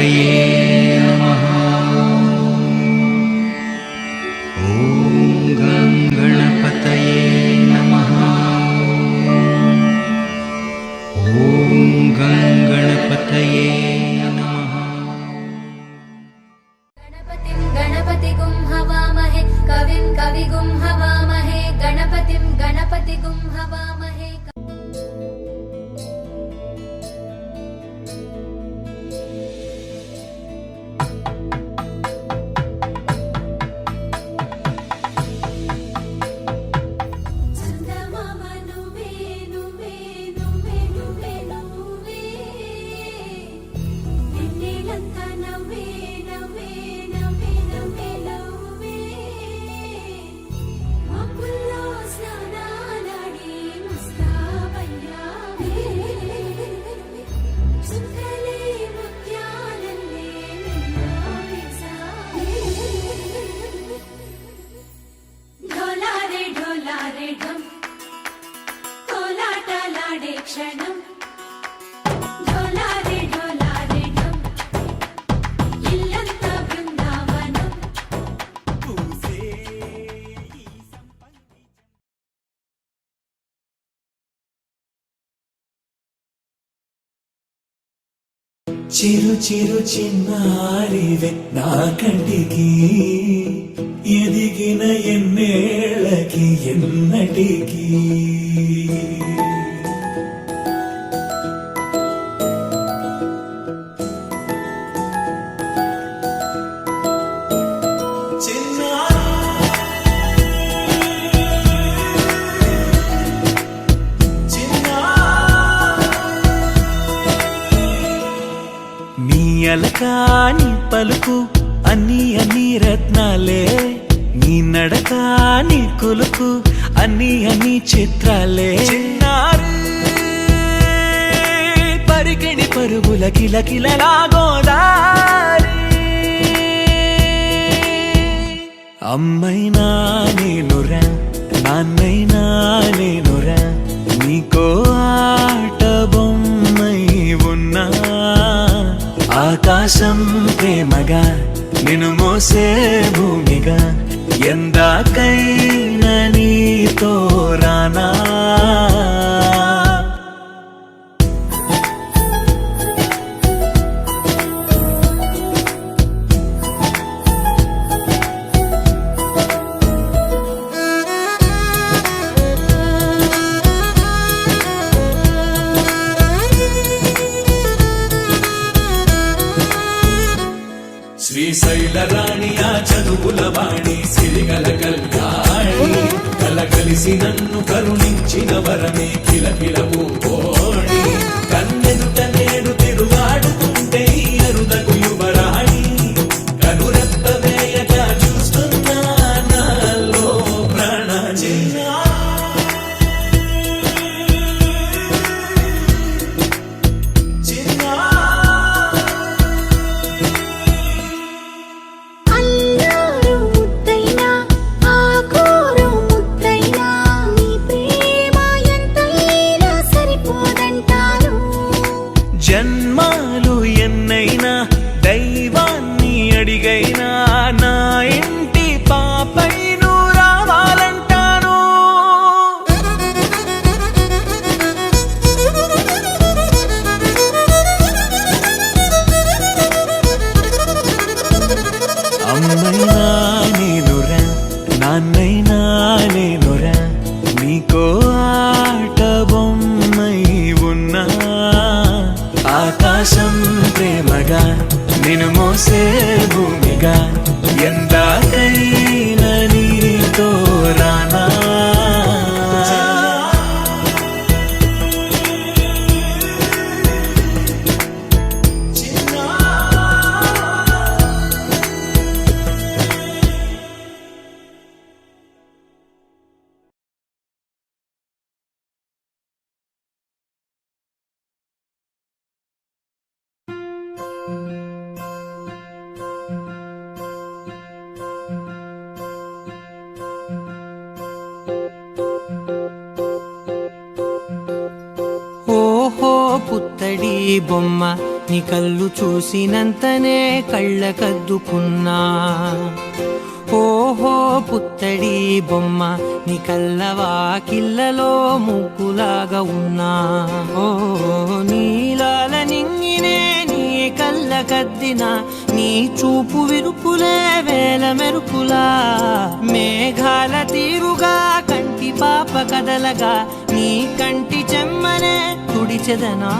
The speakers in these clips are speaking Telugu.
गणपतये नमः। ॐ गं गणपतये नमः। ॐ गं गणपतये नमः। गणपतिं गणपतिगुं हवामहे कविं कविगुं हवामहे गणपतिं गणपतिगुं हवामहे। क्षणं ढोलारे ढोलारे ढम इल्लंत बृंदावनं చిరు చిరు చిన్నారివే నా కంటికి ఎదిగిన ఎన్నేళ్ళకి ఎన్నటికి అలకాని పలుకు అన్ని అన్ని రత్నాలే నీ నడకాని కులుకు అన్ని అన్ని చిత్రాలే చిన్నారు పరికిణి పరుగుల కిలకిలలాగోదారి అమ్మైనా నేనురా నాన్నైనా నేనురా నీకో ఆట బొమ్మై ఉన్నా ఆకాశం ప్రేమగా నిన్ను మోసే భూమిగా ఎందాకైనా నీతో రానా శ్రీశైల రాణి ఆ చదువుల వాణి సిరిగల కళ్యాణి కలగలిసి నన్ను కరుణించిన వరమే కిలకిల పూకోణి కన్నెదుట నేడు తిరుగాడుతుంటే అరుదకు యువరాణి కనురెప్ప వేయగా చూస్తున్నా నాలో ప్రాణ జన్మాలు ఎన్నైనా దైవాన్ని అడిగైనా నా ఇంటి పాపై నువ్వు రావాలంటాను అమ్మైనా నేనురా నాన్నైనా నేనురా నీకో ఆట బొమ్మై ఉన్నా ఆకాశం ప్రేమగా నిన్ను మోసే భూమిగా ఎందాకైనా నీతో రానా పుత్తడి బొమ్మ నీ కళ్ళు చూసినంతనే కళ్ళకద్దుకున్నా. ఓహో పుత్తడి బొమ్మ నీ కళ్ళవాకిళ్ళలో ముగ్గులాగా ఉన్నా. ఓ నీలాల నింగినే నీ కళ్ళకద్దిన నీ చూపు విరుపులే వేల మెరుపులా. మేఘాల తీరుగా కంటి పాప కదలగా నీ కంటి చెమ్మనే తుడిచెదనా.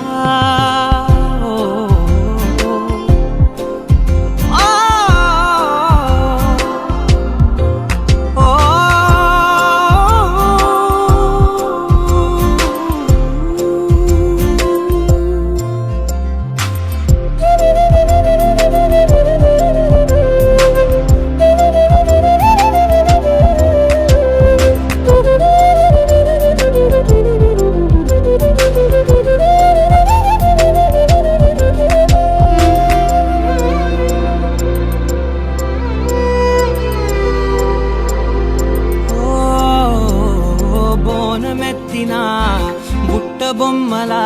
బుట్ట బొమ్మలా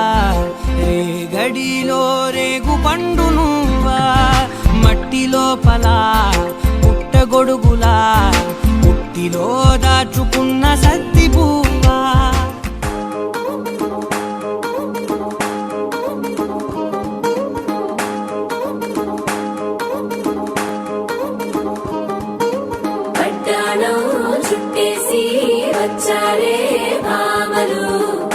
రేగడిలో రేగు పండు నువ్వా. మట్టి లోపల పుట్టగొడుగులా పుట్టిలో దాచుకున్న సత్తి పువ్వా. పట్టాణం చుట్టేసి వచ్చారే భామలు,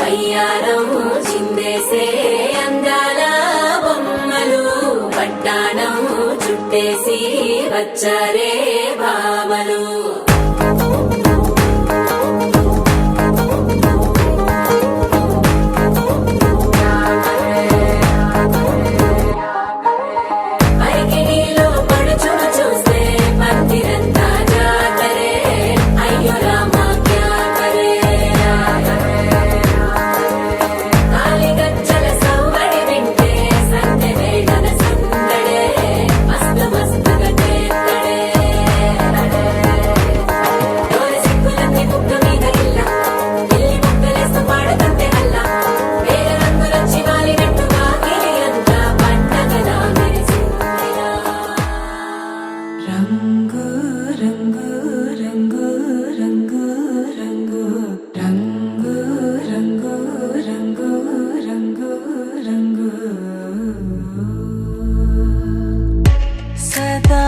అయ్యారం చిందేసే అందాల బొమ్మలు. పట్టాణం చుట్టేసి వచ్చారే భామలు. అరిగిణిలో పడుచును చూస్తే మందిరంతా జాతరే. అయ్యో రామా క్యా కరే. కాలిగజ్జల సవ్వడి వింటే సందె వేళల సందడే. మస్తు మస్తుగా చేత్తడే. డోర సిక్కులన్నీ బుగ్గ మీద ఇల్ల, ఇల్లి బుగ్గలేస్తూ పాడతంతే అల్ల. వేల రంగులొచ్చి వాలినట్టుగా గిలి అంతా పండగలా మెరిసిందిలా. రంగు రంగు రంగు రంగు రంగు రంగు రంగు రంగు రంగు రంగు. సదా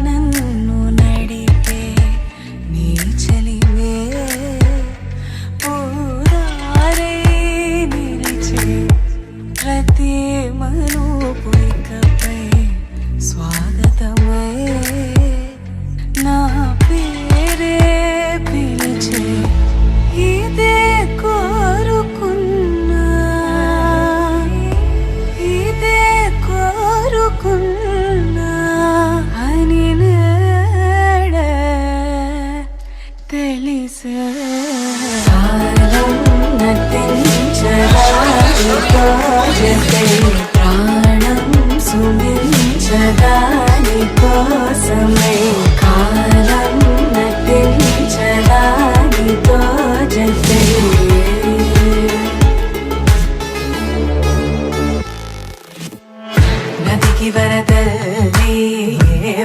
నన్ను నడిపే నీ చలివే పూరారే నిలిచే ప్రతి మలుపు ఇకపై స్వాగతమై నా పేరే పిలిచే. ఇదే కోరుకున్నా, ఇదే కోరుకున్నా అని నేడే తెలిసే. కాలం నటించడానికో జతే, ప్రాణం సుమించడాని కోసమై. కాలం నటించడానికో జతే. నదికి వరదల్లి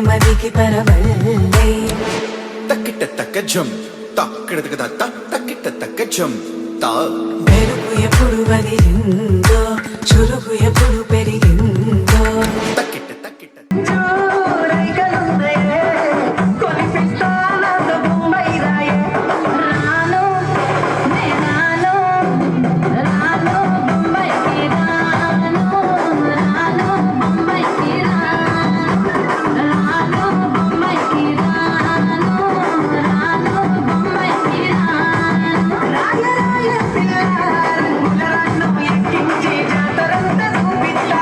మదికి పరవల్లి. తక్కిట తక్క జం తక్కిట తక్కిట తక్క జం తా. మెరుపు ఎప్పుడు వదిలిందో, చురుకు ఎప్పుడు పెరిగిందో. తక్కిట తక్కిట రాయ రాయ పిల్ల ములరాను ఎక్కించి జాతరంతా చూపిస్తా.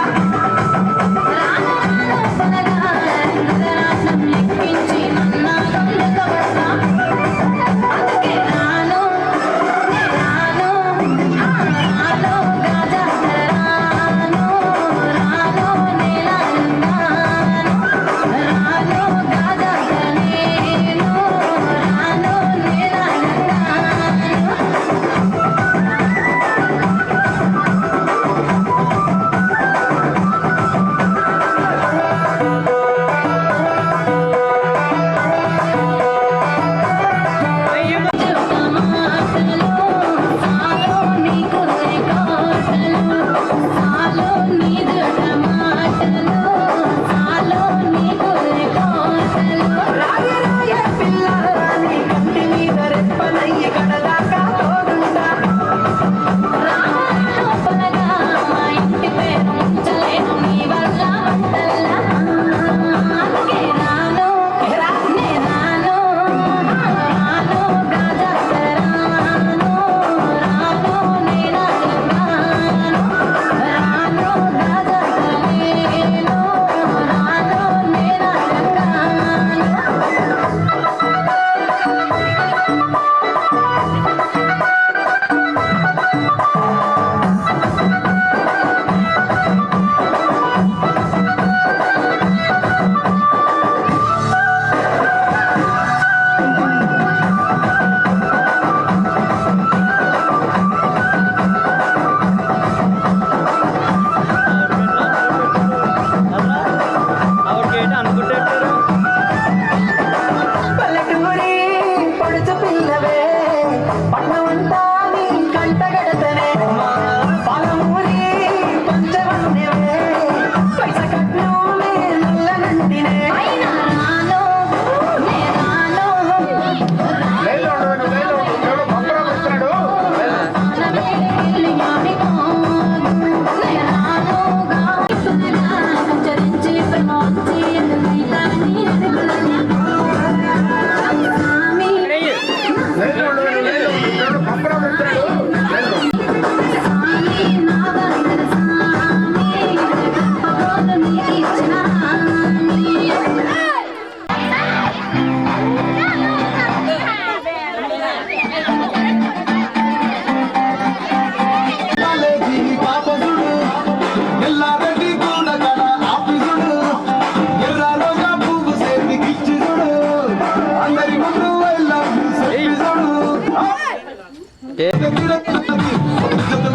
తిరగది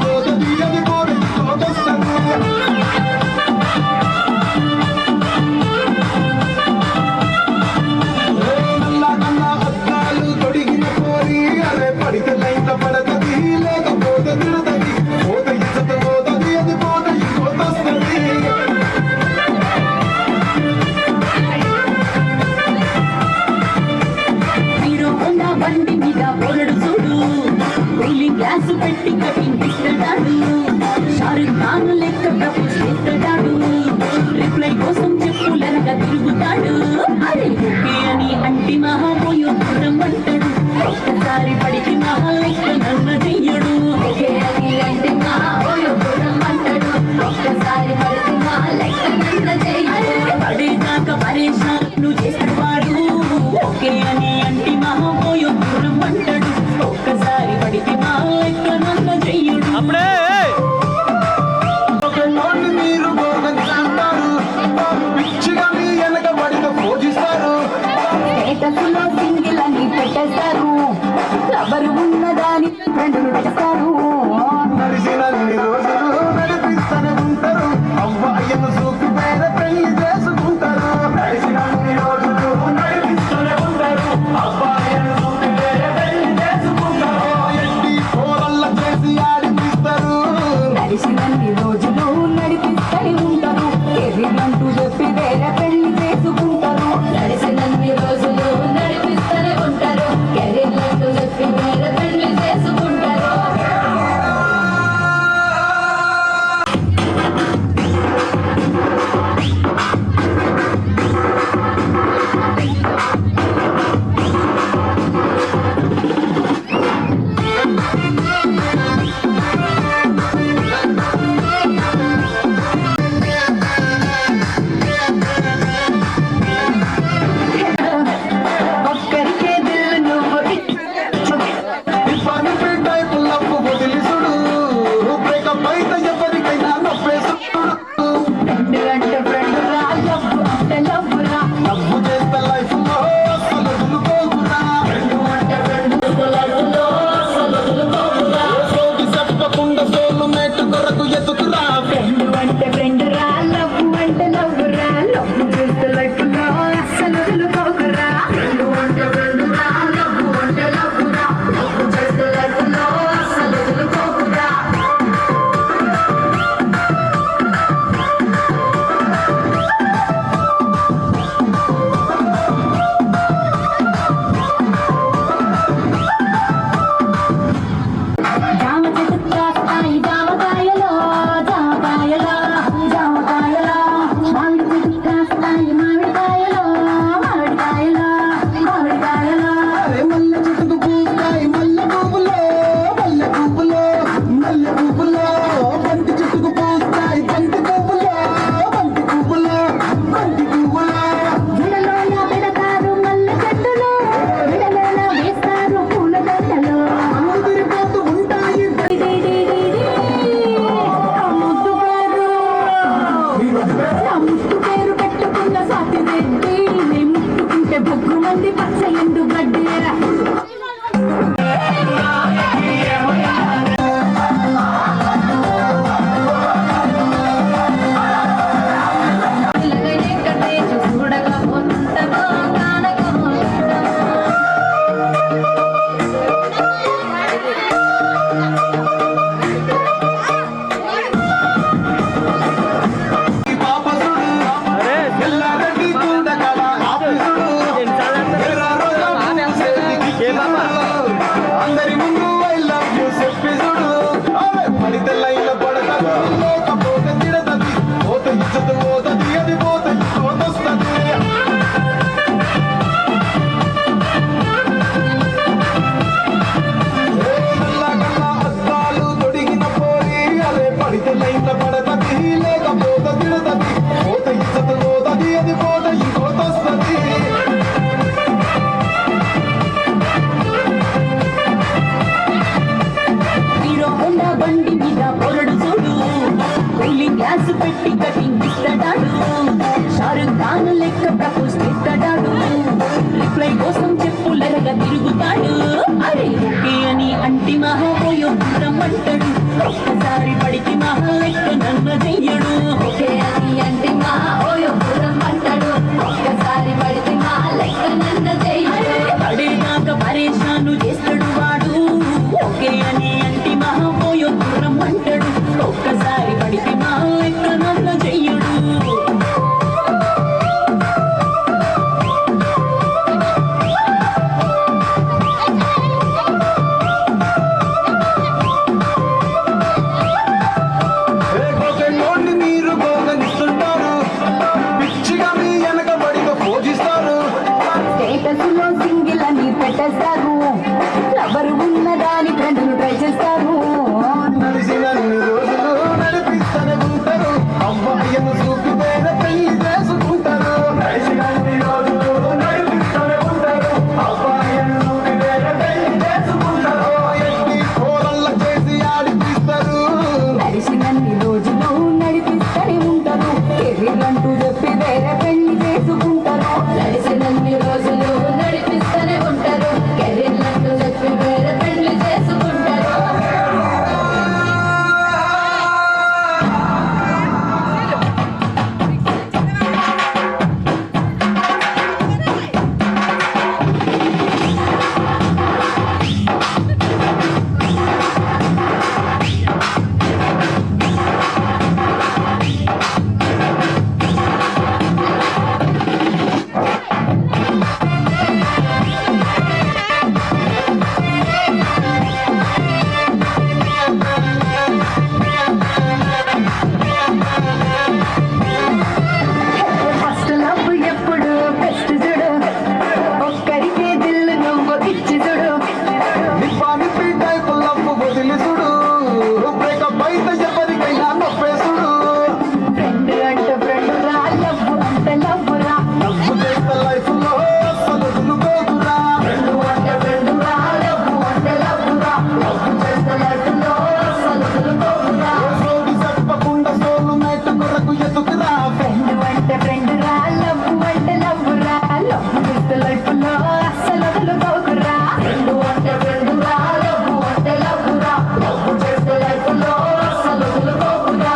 పోతది అది పోరది పోతొస్తది నల్లా నల్లా అద్దాలు తొడిగిన పోరి అరే పడితే లైట్ పడతది లేకపోతే తిరగది పోత ఇచ్చత పోతది అది పోతది పోతొస్తది హీరో హోండా బండి మీద పోరడు చూడు కూలింగ్ గ్లాస్ పెట్టి కటింగ్ ఇస్తాడు షారుఖ్ ఖాన్ లెక్క ప్రపోజ్ చేస్తాడు రిప్లై కోసం చెప్పులనగా తిరుగుతాడు అరే ఓకే అని అంటి మహాపోయో దూరం అంటాడు ఒక్కసారి పడికి మహా లెక్క నన్న చెయ్యడు ఓకే అని అంటి మహాపోయో దూరం అంటాడు ఒక్కసారి పడికి మహా లెక్క నన్న చెయ్యడు పడేదాకా పరేషాన్ నువ్వు చేస్తాడు వాడు ఓకే అని అంటి మహాపోయో దూరం అంటాడు ఒక్కసారి పడికి మహా లెక్క నన్న చెయ్యడు అప్పుడే ఒకటోని మీరు గోగంటారు పిచ్చిగా మీ వెనక పడిన పూజిస్తారు స్టేటస్లో సింగిల్ అని పెట్టేస్తారు ఎవరు ఉన్నదాని ఫ్రెండ్లు పెట్టేస్తారు నడిచినన్ని రోజులు నడిపిస్తూనే ఉంటారు అవ్వాయను చూపి వేరే పెళ్లి చేసుకుంటారు నడిచినన్ని రోజులు నడిపిస్తూనే ఉంటారు అవ్వాయను చూపి వేరే పెళ్లి చేసుకుంటారు ఎట్టి పోరల్ల చేసి ఆడిపిస్తారు నడిచినన్ని రోజులు నడిపిస్తూనే ఉంటారు ఎర్రినంటూ చెప్పి వేరే పెళ్లి చేసుకుంటారు నడిచినన్ని రోజులు నడిపిస్తూనే ఉంటారు కెరీర్లంటూ చెప్పి వేరే పెళ్లి చేసుకుంటారు ఒక్కరికే దిల్లు నువ్వు పని టైపు లవ్ వదిలిసుడు బ్రేకప్ అయితే ఎవరికైనా నొప్పేసుడు అంటే ఫ్రెండ్ రా లవ్ అంటే లవ్ రా లవ్ చేస్తే లైఫ్ లో అసలు వదులుకోకురా సోకి చెప్పకుండా సోలు మేటు కొరకు ఎదుకురా ఫ్రెండ్ అంటే ఫ్రెండ్ రా లవ్ అంటే లవ్ రా లవ్ చేస్తే లైఫ్ లో అస్సలు వదులుకోకురా ఫ్రెండ్ అంటే ఫ్రెండ్ రా లవ్ అంటే లవ్ రా లవ్ చేస్తే లైఫ్ లో అస్సలు వదులుకోకురా జామ చెట్టు కాస్తాయి జామకాయలో జామకాయలో జామకాయలో మామిడి చెట్టు కాస్తాయి మామిడికాయలో అంటాడు ఒక్కసారి పడికి మా లెక్క నన్న చెయ్యడు ఓకే అని అంటే మా ఓయో దూరం అంటాడు ఒక్కసారి పడితే మా లెక్క నన్ను చెయ్యడు పడేదాకా పరేషాను చేస్తాడు వాడు ఓకే అని అంటే మా ఓయో దూరం అంటాడు ఒక్కసారి పడికి మా లెక్క నన్న చెయ్యడు గోకెళ్ళోండి మీరు గోగనిస్తుంటారు పిచ్చిగా మీ వెనక బడిగా పూజిస్తారు స్టేటస్ లో సింగిల్ అని పెట్టేస్తారు ఎవరు ఉన్నదాని ఫ్రెండ్లు ట్రై చేస్తారు నడిచినన్ని రోజులు నడిపిస్తూనే ఉంటారు అబ్బాయిను చూపితే పెళ్లి చేసుకుంటారు నడిచినన్ని రోజులు నడిపిస్తూనే ఉంటారు అబ్బాయిను చూపితే పెళ్లి చేసుకుంటారు ఎట్టి కోరల్ల చేసి ఆడిపిస్తారు నడిచినన్ని రోజులు నడిపిస్తూనే ఉంటారు కెరీర్ అంటూ చెప్పి వేరే పెళ్లి చేసుకుంటారు నడిచినన్ని రోజులు నడిపిస్తూనే ఉంటారు కెరీర్ అంటూ చెప్పి వేరే పెళ్లి చేసుకుంటారు ఫస్ట్ లవ్ ఎప్పుడు బెస్ట్ చూడు ఒక్కరికే దిల్లు నువ్వు ఇచ్చి చూడు నిప్పి టైపు లవ్వు వదిలిసుడు బ్రేకప్ అయితే ఎవరికైనా నొప్పేసుడు ఫ్రెండ్ అంటే ఫ్రెండ్ రా లవ్ అంటే లవ్ రా లవ్వు చేస్తే లైఫ్ లో అసలు వదులుకోకురా ఫ్రెండ్ అంటే ఫ్రెండ్ రా లవ్ అంటే లవ్ రా లవ్ చేస్తే లైఫ్ లో అసలు వదులుకోకురా సోడి చెప్పకుండా సోలు నైట్ కొరకు ఎదుకురా ఫ్రెండ్ అంటే ఫ్రెండ్ రా లవ్ అంటే లవ్ రా లవ్ చేస్తే లైఫ్ లో అసలు వదులుకోకురా ఫ్రెండ్ అంటే ఫ్రెండ్ రా లవ్ అంటే లవ్ రా లవ్ చేస్తే లైఫ్ లో అసలు వదులుకోకురా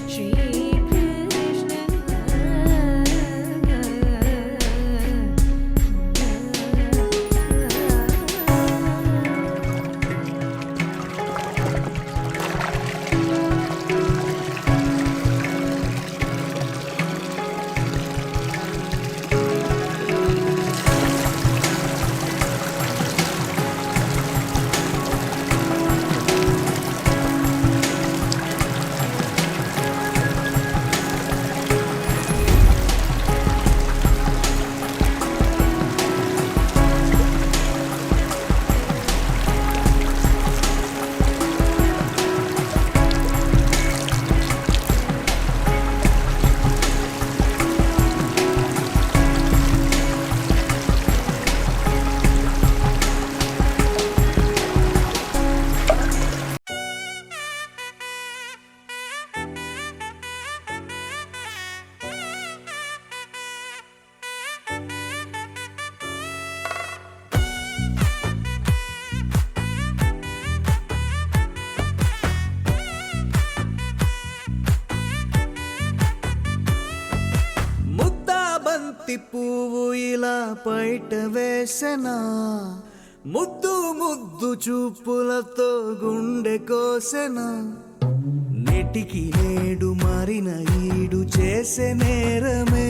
Shri Krishna బంతి పువ్వు ఇలా బయట వేసెనా ముద్దు ముద్దు చూపులతో గుండె కోసెనా నెటికి నేడు మారిన ఈడు చేసే నేరమే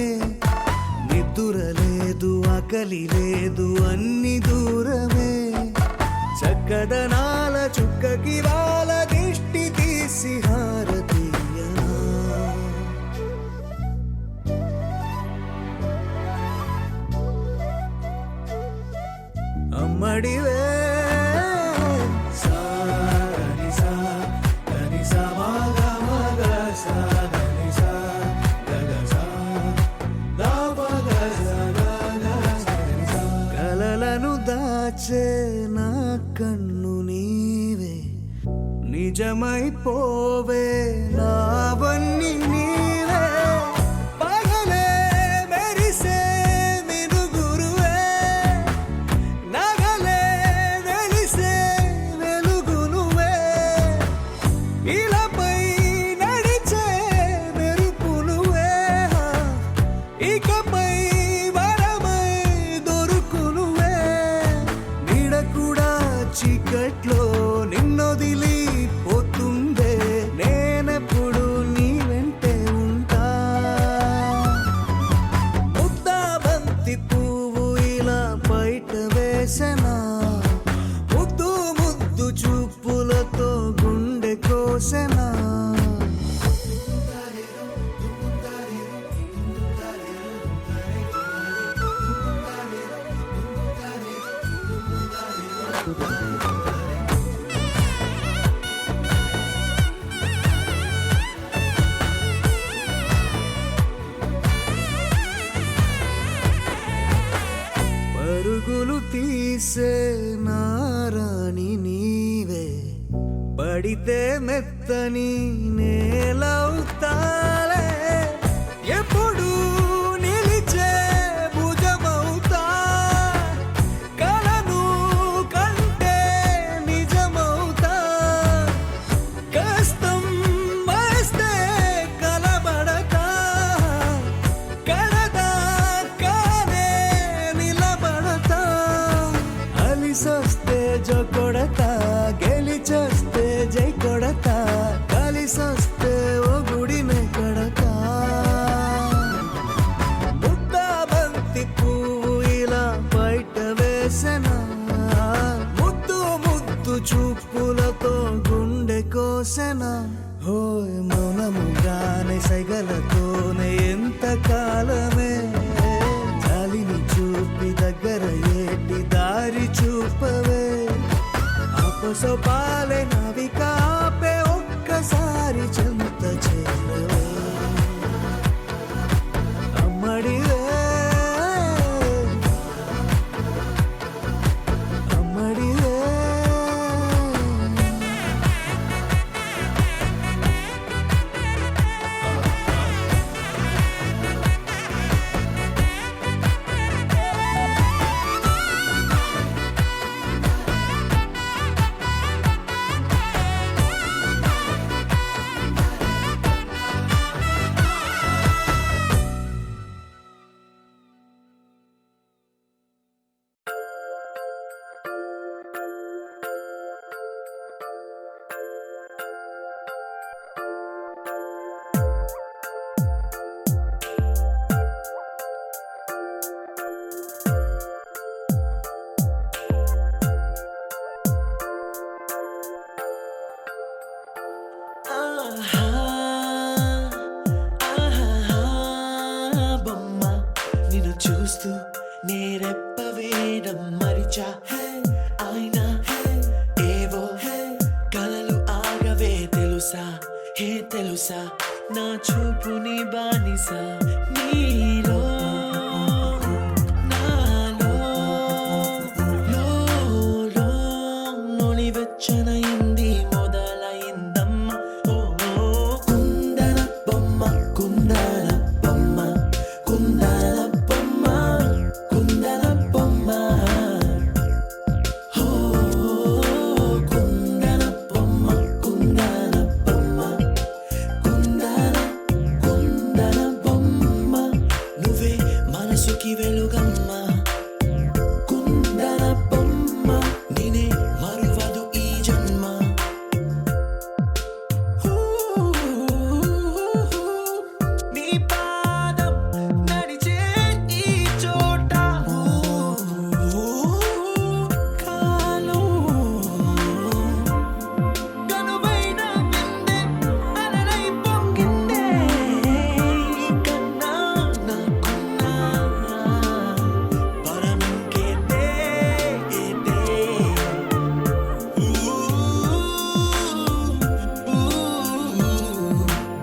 నిద్ర లేదు ఆకలి లేదు అన్ని దూరమే చక్కదనాల చుక్కకి వాళ్ళ దిష్టి తీసి హారతీయనా అమ్మడివే కలలను దాచే నా కన్ను నీవే నిజమైపోవే నావన్నీ నీవే పగలే మెరిసే మినుగురువే నగలే వెలిసే వెలుగునువే ఇలాపై నడిచే మెరుపునువే ఇకపై వరమై దొరుకునువే నీడ కూడా చీకట్లో నిన్నొదిలి పోతుందే నేనెప్పుడు నీ వెంటే ఉంటా ముద్దా బంతి పువ్వు ఇలా బయట వేసెనా ముద్దు ముద్దు చూపులతో గుండె కోసెనా పరుగులు తీసే నారాణి నీవే పడితే మెత్తని నేలవుతాలే ఎప్పుడు నిలిచే భుజమవుతా కలను కంటే నిజమవుతా కష్టం వస్తే కలబడతా కడదాకానే నిలబడతా అలిసొస్తే జో కొడతా గెలిచొస్తే జై కొడతా కలిసొస్తే ఓ గుడినే కడతా ముద్దా బంతి పువ్వు ఇలా బయట వేసెనా ముద్దు ముద్దు చూపులతో గుండె కోసెనా హోయ్ మౌనముగానే సైగలతోనే ఎంత కాలమే జాలిని చూపి దగ్గర ఏటి దారి చూపవే అపసోపాలే నవికాపే ఒక్కసారి చెంత చేరవే అమ్మడివే అమ్మడివే బొమ్మ నిన్ను చూస్తూ నేరెప్ప వేయడం మరిచా అయినా ఏవో కలలు ఆగవే తెలుసా హే తెలుసా నా చూపు నీ బానిసా నీలో నాలో లో నొలి వెచ్చనయింది మొదలైందమ్మ ఓ కుందన బొమ్మ కుందన బొమ్మ కుందన బొమ్మ కుందన బొమ్మ ఓ కుందన బొమ్మ కుందన బొమ్మ కుందన కుందన బొమ్మ మనసుకి వెలుగమ్మ కుందన బొమ్మ నేనే మరువదు ఈ జన్మ నీ పాదం నడిచే ఈ చోట కాలం కనువైన విందే అలలై పొంగిందే కన్నా నాకున్నా పరమింకేదే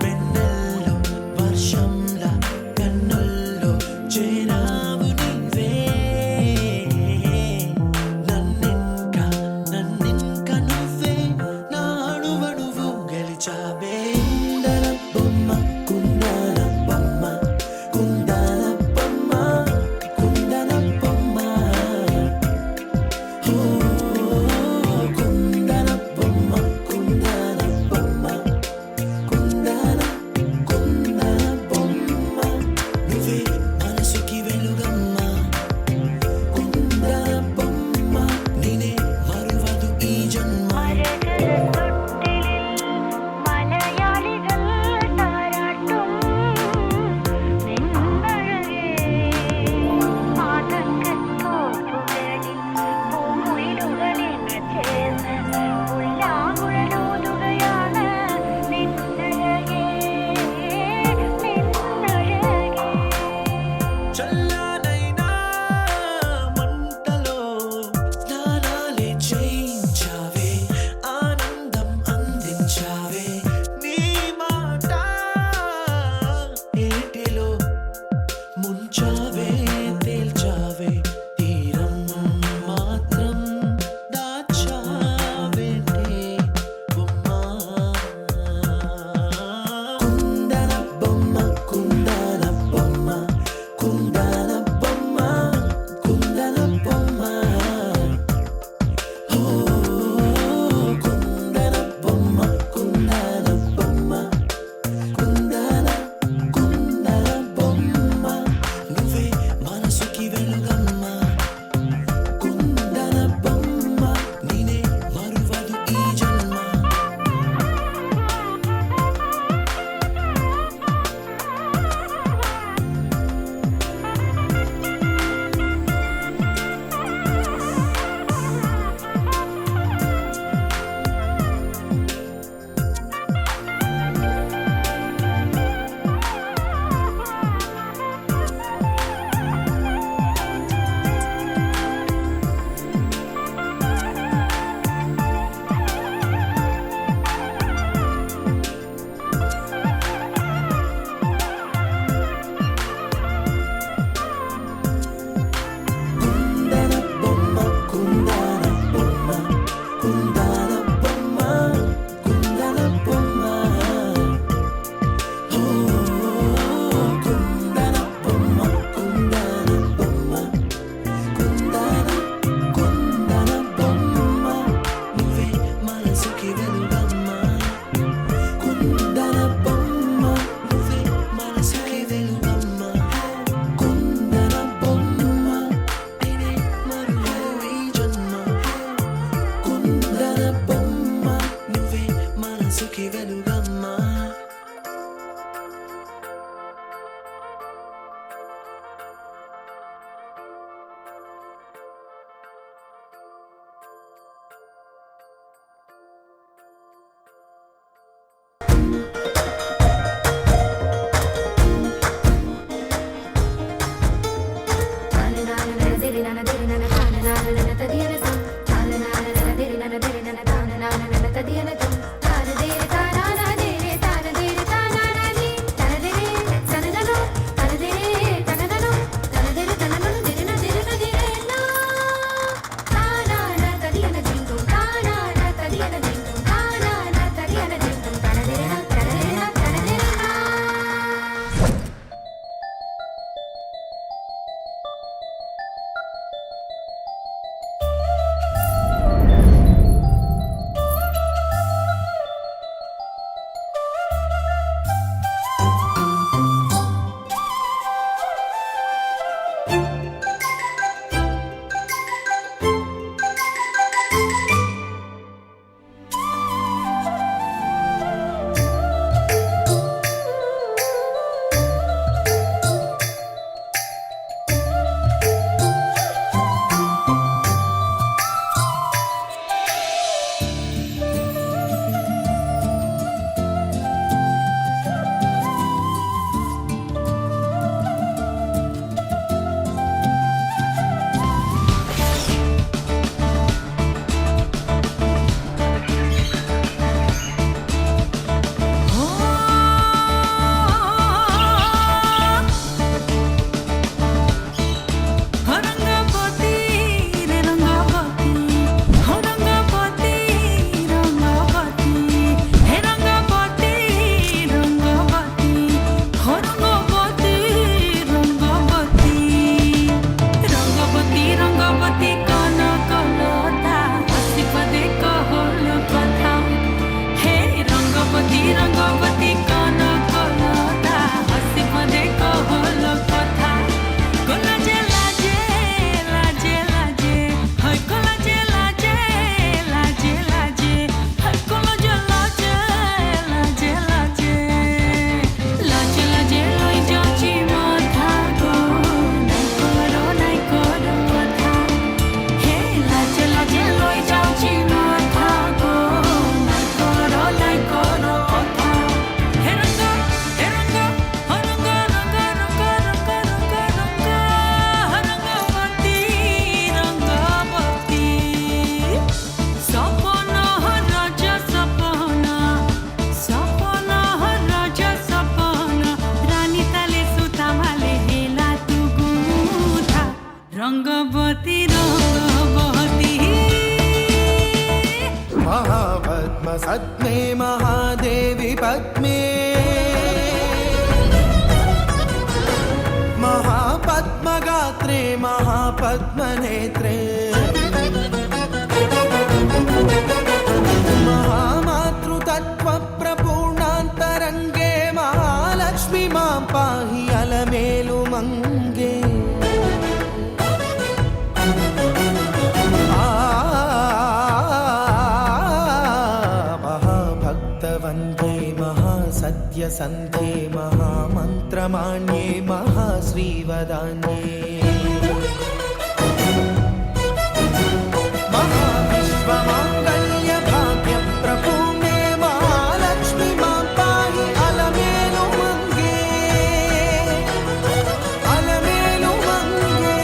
వెన్నెల్లో వర్షంలా కన్నుల్లో చేరావు నీవే నన్నింక నువ్వే నా అణువణువు గెలిచావే కుందన బొమ్మ కుందన బొమ్మ కుందన బొమ్మ కుందన బొమ్మ కుందన బొమ్మ కుందన బొమ్మ నువ్వే మనసుకి వెలుగమ్మ కుందన బొమ్మ నేనే మరువదు ఈ జన్మ മലയാളികൾ താരാട്ടും നിന്നഴകേ ആതങ്കത്തോപ്പുകളിൽ പൂമുയിലുകളിൽ ചേർന്ന് ഉല്ലാകുഴലൂതുകയാണ് നിന്നഴകേ നിന്നഴകേ చల్లనైనా మంటలో స్నానాలే చేయించావే ఆనందం అందించావే నీ మాట ఏటిలో ముంచావే తేల్చావే తీరం మాత్రం దాచావేంటే బొమ్మ కుందన బొమ్మ కుందన బొమ్మ కుందన బొమ్మ కుందన బొమ్మ కుందన బొమ్మ కుందన బొమ్మ కుందన బొమ్మ నువ్వే पद्मे महादेवी पद्मे महापद्मगात्रे महापद्मनेत्रे महामातृतत्त्वप्रपूर्णान्तरङ्गे महालक्ष्मी मां पाहि अलमेलु मंगे महाभक्तवन्दे महासत्यसन्धे महामन्त्रमाण्ये महाश्रीवदान्ये महाविश्वमाङ्गल्यभाग्यप्रपूर्णे महालक्ष्मी मां पाहि अलमेलु मंगे अलमेलु मंगे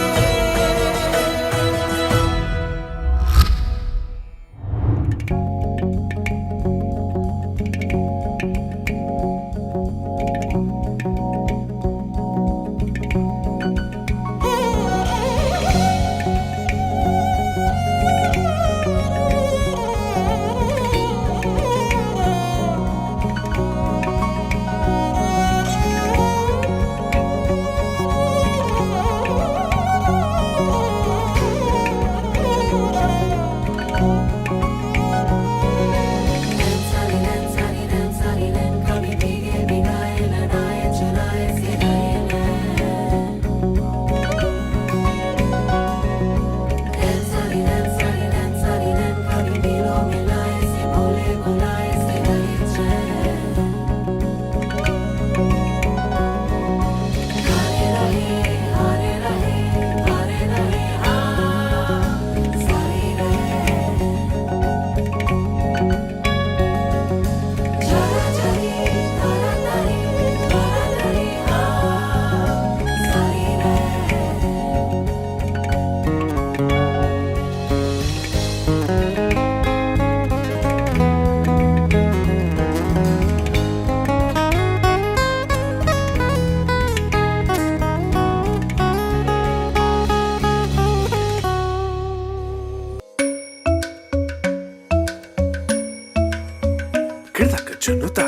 Junuta,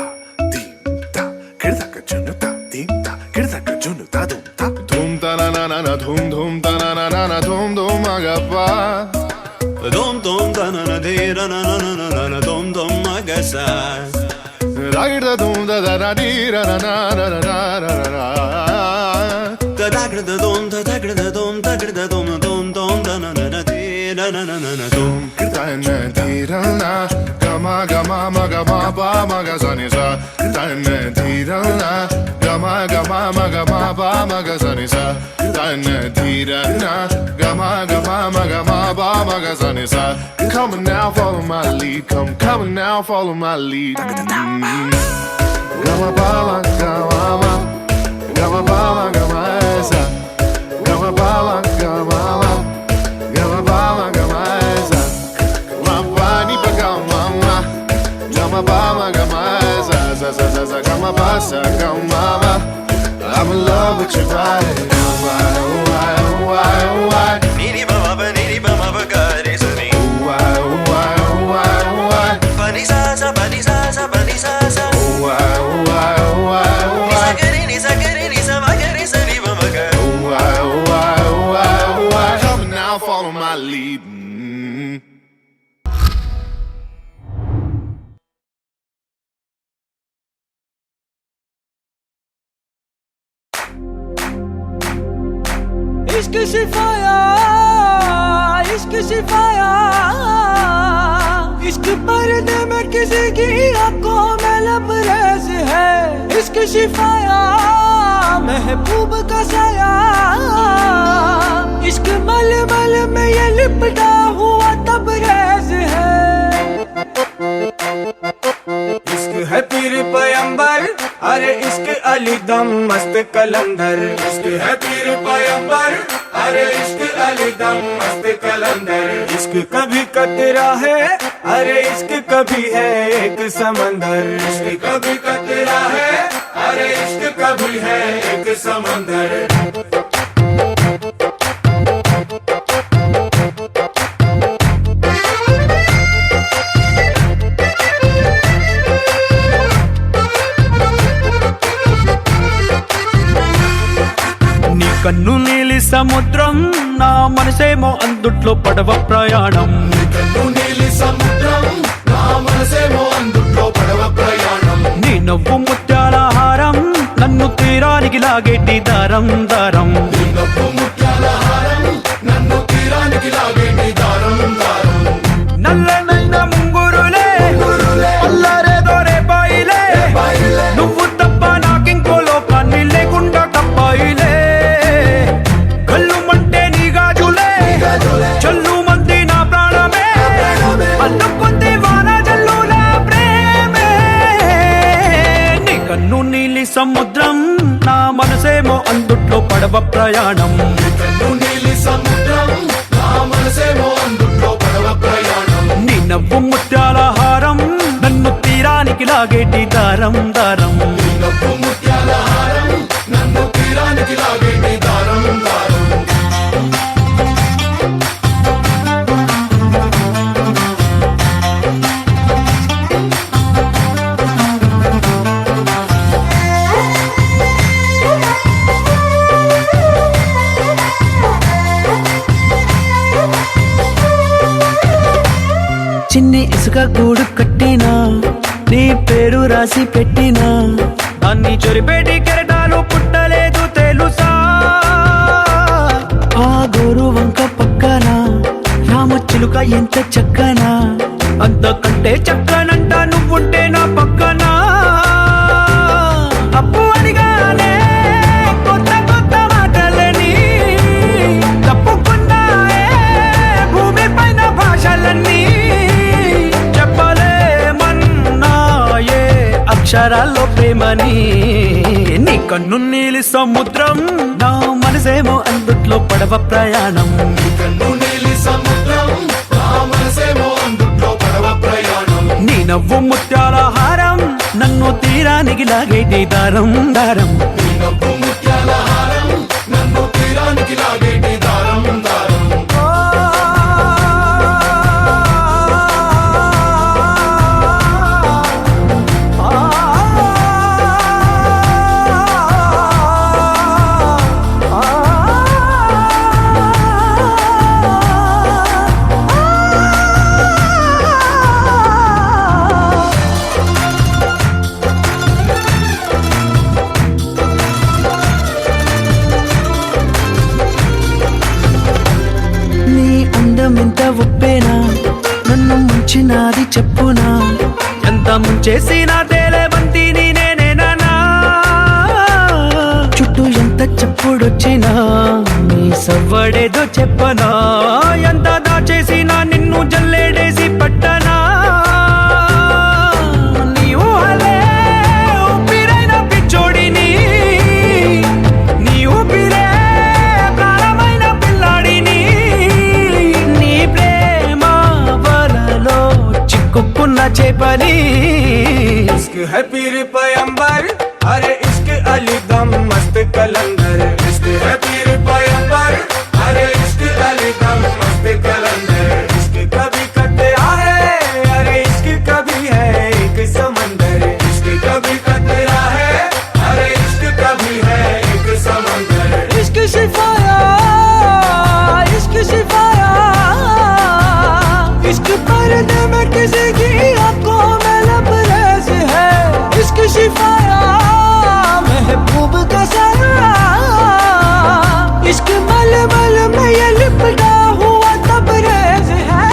dimta, kirdaka junuta, dimta, kirdaka junuta, dumta, dumta na na na na, dum ta na na na na, dum agapa, dum ta na na de na na na na na na dum magasa. da dum da da di ra na na na na na na. Da da da dum da da da dum da da dum da na na na de na na na na dum. Kirtana dirana, gama gama maga ma ba maga zani sa. Kirtana dirana, gama gama maga ma ba maga zani sa. Kirtana dirana, gama gama maga ma ba maga zani sa. Come on now, follow my lead. Come on now, follow my lead. Gama ba gama ma, gama ba gama sa. Gama ba gama ma, gama ba gama sa. Gama ba gama za za za za za gama ba sa gama ba. I'm in love with your body. Why why why why? Niri ba ga re sa ni. Why why why why? Pa ni sa sa pa ni sa sa pa ni sa sa. Why why why why? Ni sa ma ga re sa ni ba ma ga. Why why why why? Come on now, follow my lead. इश्क सिफाया इश्क सिफाया इश्क पर्दे में किसी की आंखों में लबरेज है इश्क सिफाया महबूब का साया इश्क मल मल में ये लिपटा हुआ तबरेज है इश्क है पीर पैगंबर अरे इश्क अली दम मस्त कलंदर इश्क है पीर पैगंबर अरे इश्क अली दम मस्त कलंदर इश्क कभी कतरा है अरे इश्क कभी है एक समंदर इश्क कभी कतरा है अरे इश्क कभी है एक समंदर నీలి సముద్రం నా మనసేమో అందుట్లో పడవ ప్రయాణం కన్ను నీలి సముద్రం నా మనసేమో అందుట్లో పడవ ప్రయాణం నీ నవ్వు ముత్యాల హారం నన్ను తీరానికి లాగేటి దారం దారం నీ నవ్వు ముత్యాల హారం నన్ను తీరానికి లాగేటి దారం దారం నల్లనైన ముంగురులే అల్లారేదో రేపాయిలే నువ్వు తప్ప నాకింకో లోకాన్ని లేకుండా తప్పాయిలే కళ్ళు మంటే నీ గాజులే చల్లు మంది నా ప్రాణమే అల్లుకుంది వాన జల్లుల ప్రేమే నీ కన్ను నీలి సముద్రం నా మనసేమో అందుట్లో పడవ ప్రయాణం కన్ను నీలి సముద్రం నా మనసేమో అందుట్లో పడవ ప్రయాణం నీ నవ్వు ముత్యాల హారం నన్ను తీరానికి లాగేటి దారం దారం నీ నవ్వు ముత్యాల హారం నన్ను తీరానికి లాగేటి దారం దారం చిన్ని ఇసుక గూడు కట్టినా నీ పేరు రాసి పెట్టినా దాన్ని చొరిపేటి కెరటాలు పుట్టలేదు తెలుసా ఆ గోరు వంక పక్కన రామచిలుక ఎంత చక్కనా అంతకంటే చక్కనంట నువ్వుంటే నా పక్కన అప్పు అడిగానే కొత్త కొత్త మాటలని తప్పుకున్నాయే భూమి పైన భాషలన్నీ చెప్పలేమన్నాయే అక్షరాల్లో ప్రేమని నీ కన్ను నీలి సముద్రం నా మనసేమో అందుట్లో పడవ ప్రయాణం కన్ను నీలి సముద్రం నా మనసేమో అందుట్లో పడవ ప్రయాణం నీ నవ్వు ముత్యాల హారం నన్ను తీరానికి లాగేటి దారం దారం నీ నవ్వు ముత్యాల హారం నన్ను తీరానికి లాగేటి దారం దారం నీ అందమెంత ఉప్పేనా నన్ను ముంచినాది చెప్పునా ఎంత ముంచేసినా తేలేబంతిని నేనేనా చుట్టూ ఎంత చెప్పుడొచ్చినా నీ సవ్వడేదో చెప్పనా ఎంత దాచేసినా నిన్ను జల్లేడేసి పట్టనా నీ ఊహలే ఊపిరైన పిచ్చోడిని నీ ఊపిరే ప్రాణమైన పిల్లాడిని నీ ప్రేమ వలలో చిక్కుకున్న చేపని इश्क है पीर पैगंबर अरे इश्क अली दम मस्त कलंदर इश्क है पीर पैगंबर अरे इश्क अली दम मस्त कलंदर इश्क कभी कतरा है अरे इश्क कभी है एक समंदर इश्क कभी कतरा है अरे इश्क कभी है एक समंदर इश्क शिफाया इश्क पर्दे में किसी की आंखों में लबरेज है इश्क शिफाया महबूब का साया इश्क मलमल में ये लिपटा हुआ तबरेज है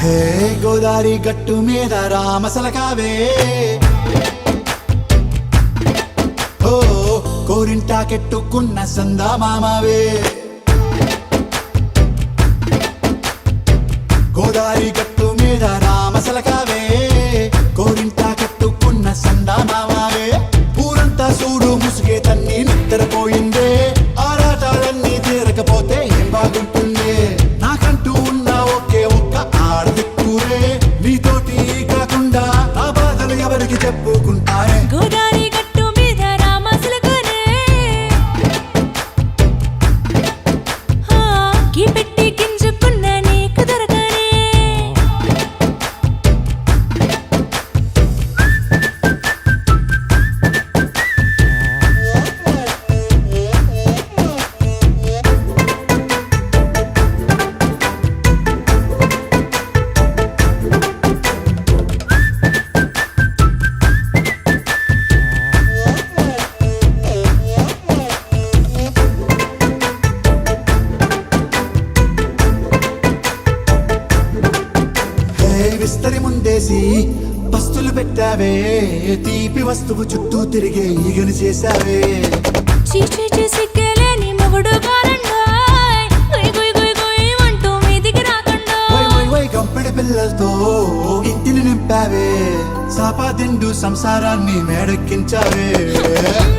హే గోదారి గట్టు మీద రామసలకావే ఓ కోరింటా కెట్టుకున్న సందా మామావే గోదారి గట్టు మీద రామసలకావే కోరింటా కెట్టుకున్న సందా మామావే ఊరంతా చూడు ముసుగే తన్ని నిద్రపోయిందే ఆరాటాలన్నీ తీరకపోతే ఏం బాగుంటుందే నాకంటూ ఉన్న ఒకే ఒక్క ఆడదిక్కురే నీతోటి కాకుండా చెప్పుకుంటానే గోదారి గట్టు మీద రామసులకనే గీ పెట్టి గింజుకున్న నీకు దొరకనే విస్తరి ముందేసి పస్తులు పెట్టావే తీపి వస్తువు చుట్టూ తిరిగే ఈగని చేశావే చీచీ సిగ్గలేని మొగుడు కారండాయ్ గుయ్ గుయ్ గుయ్ గుయ్ అంటూ మీదికి రాకుండా వై గంపెడి పిల్లలతో ఇంటిని నింపావే సాపాదిండు సంసారాన్ని మేడెక్కించావే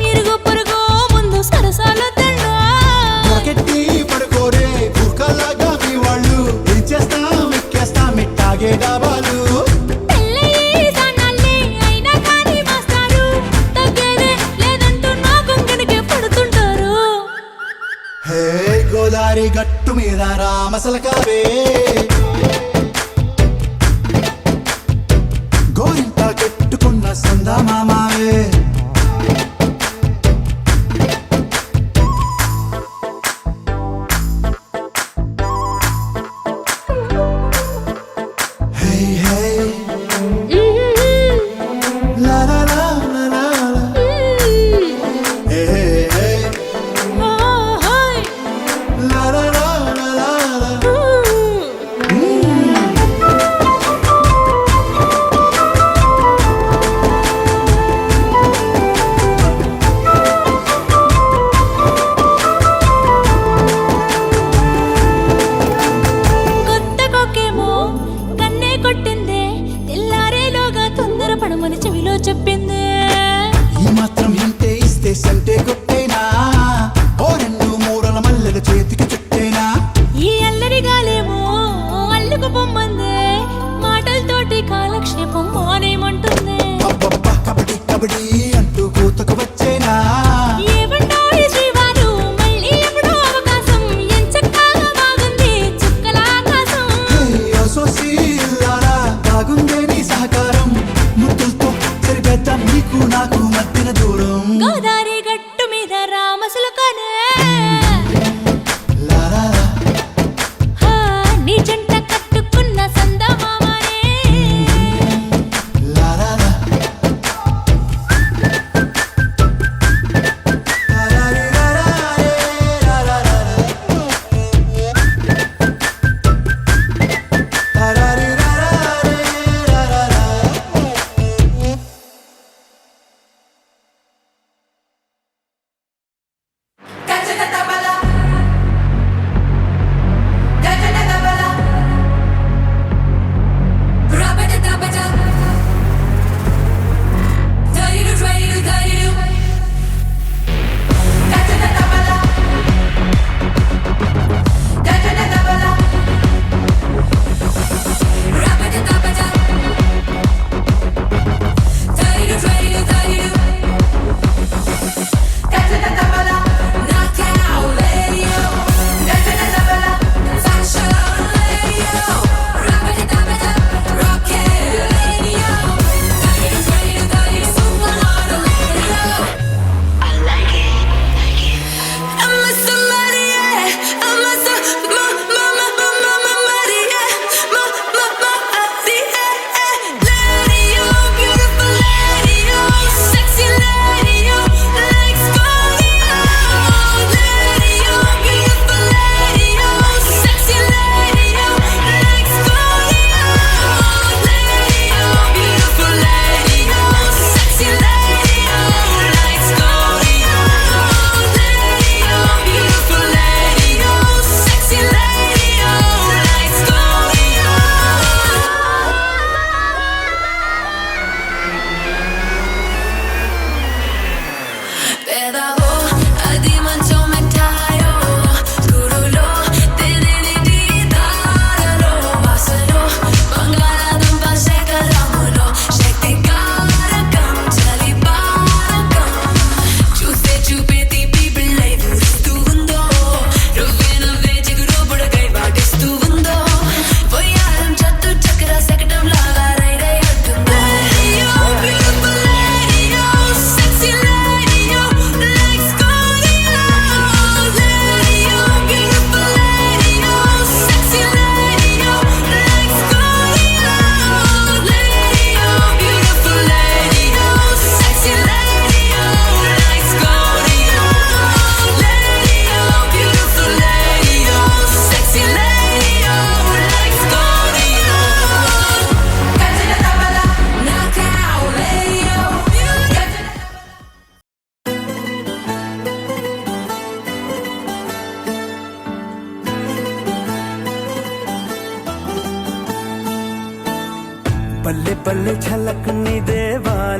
ఇరుగు పొరుగు ముందు సరసాల తండా పొరకెట్టి పడుకోరే కుక్కలాగా మీ వాళ్ళు ఏం చేస్తాం ఎక్కేస్తాం మిట్టాగే డాబాలు పెళ్ళయి సన్నాళ్ళే అయినా కానీ మాస్తారు తగ్గేదే లేదంటూ నా కొంగనికే పడుతుంటారు హే గోదారి గట్టు మీద రామసలకావే గోరింట కట్టుకున్న సందా మామావే హే హే లా లా లా లా లా లా. హే హే హే ఓహోయ్ లా లా లా లా లా లా. కొత్త కొక్కేమో కన్నే కొట్టిందే తెల్లారేలోగా తొందర పడమని చెవిలో చెప్పిందే ఈ మాత్రం ఇంటే ఇస్తే సంటే కొట్టేనా ఓ రెండు మూరల మల్లెల చేతికి చుట్టేనా ఈ అల్లరి గాలేమో అల్లుకు పొమ్మందే మాటలతోటి కాలక్షేపం మానేమంటుందే అబ్బబ్బా కబడ్డీ కబడ్డీ అంటూ కూతకు వచ్చేనా ఏమంటాయి శ్రీవారు మళ్ళీ ఎప్పుడో అవకాశం ఎంచక్కా బాగుంది చుక్కల ఆకాశం హే అసోసి లాలా బాగుందే నీ సహకారం ముద్దులతో సరిపెద్దాం నీకు నాకు మధ్యన దూరం గోదారి గట్టు మీద రామసులకనే లాలా నీ జంట కట్టుకున్న సందమామనే లాలా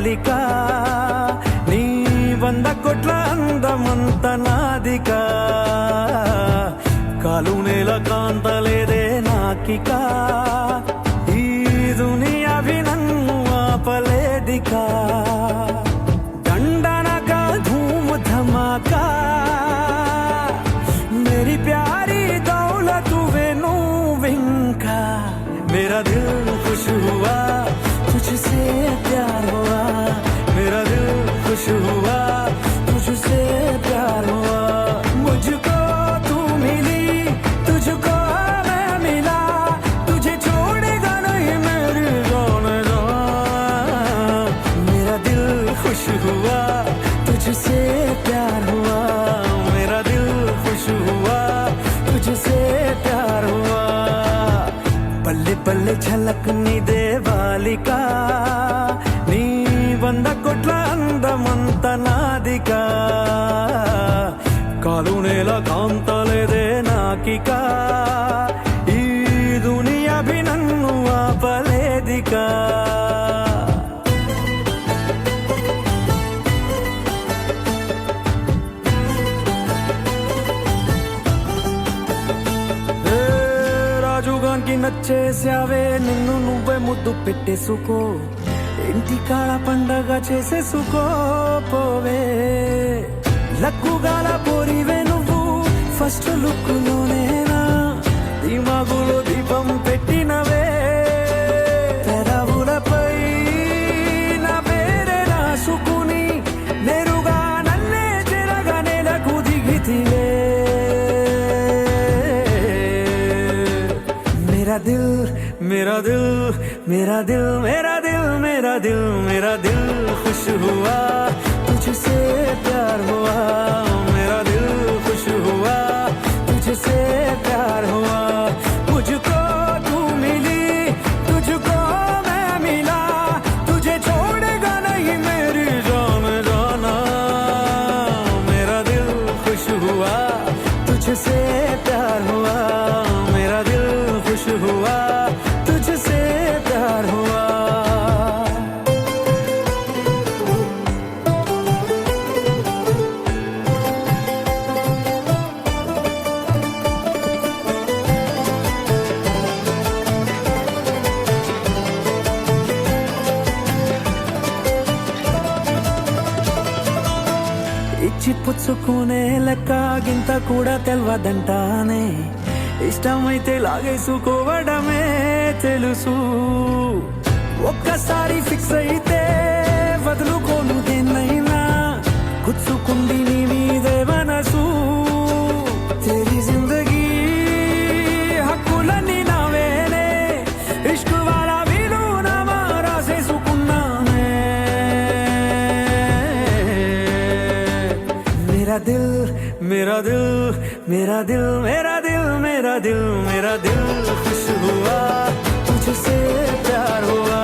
బాలిక నీ 100 కోట్ల అందమంత నాదిక కాలు నేల కాంతలేదే నాకిక ఈ దునియావి నన్ను ఆపలేదికా దండనగా ధూమ్ ధమాకా मेरी प्यारी दौलत वे विंका मेरा दिल खुश हुआ तुझसे प्यार हुआ मेरा दिल खुश हुआ तुझसे प्यार हुआ मुझको तू मिली तुझको मैं मिला तुझे छोड़ेगा नहीं मेरी जान जान मेरा दिल खुश हुआ तुझसे प्यार हुआ मेरा दिल खुश हुआ तुझसे प्यार हुआ बल्ले बल्ले झलकनी दे बालिका नी 100 కోట్ల అందమంత నాదిక కాలు నేల కాంతలేదే నాకిక ఈ దునియావి నన్ను ఆపలేదికా రాజుగానికి నచ్చేసావే నిన్ను నువ్వే ముద్దు పెట్టేసుకో ఇంటి కాడ పండగ చేసేసుకో పోవే లక్కుగాల పోరివే నువ్వు ఫస్ట్ లుక్ లోనేనా దిమాగులో దీపం పెట్టినవే పెదవులపై నా పేరే రాసుకుని నేరుగా నన్నే చెరగా నెలకు దిగితివే मेरा दिल मेरा दिल मेरा दिल मेरा दिल मेरा दिल मेरा दिल खुश हुआ तुझसे प्यार हुआ मेरा दिल खुश हुआ तुझसे प्यार हुआ मुझको तू मिली तुझको मैं मिला तुझे छोड़ेगा नहीं मेरी जान जाना मेरा दिल खुश हुआ तुझसे प्यार हुआ मेरा दिल खुश हुआ तुझसे प्यार हुआ ఇచ్చి పుచ్చుకునే లెక్క గింత కూడా తెల్వదంటానే ఇష్టమైతే లాగేసుకోవడమే తెలుసు ఒక్కసారి ఫిక్స్ అయితే వదులుకోను దేన్నైనా గుచ్చుకుంది నీ మీదే మనసు తెరి జిందగీ హక్కులన్నీ నావేనే ఇష్క్ వాలా వీలు నామా రాసేసుకున్నానే मेरा दिल मेरा दिल मेरा दिल मेरा दिल मेरा दिल मेरा दिल खुश हुआ तुझसे प्यार हुआ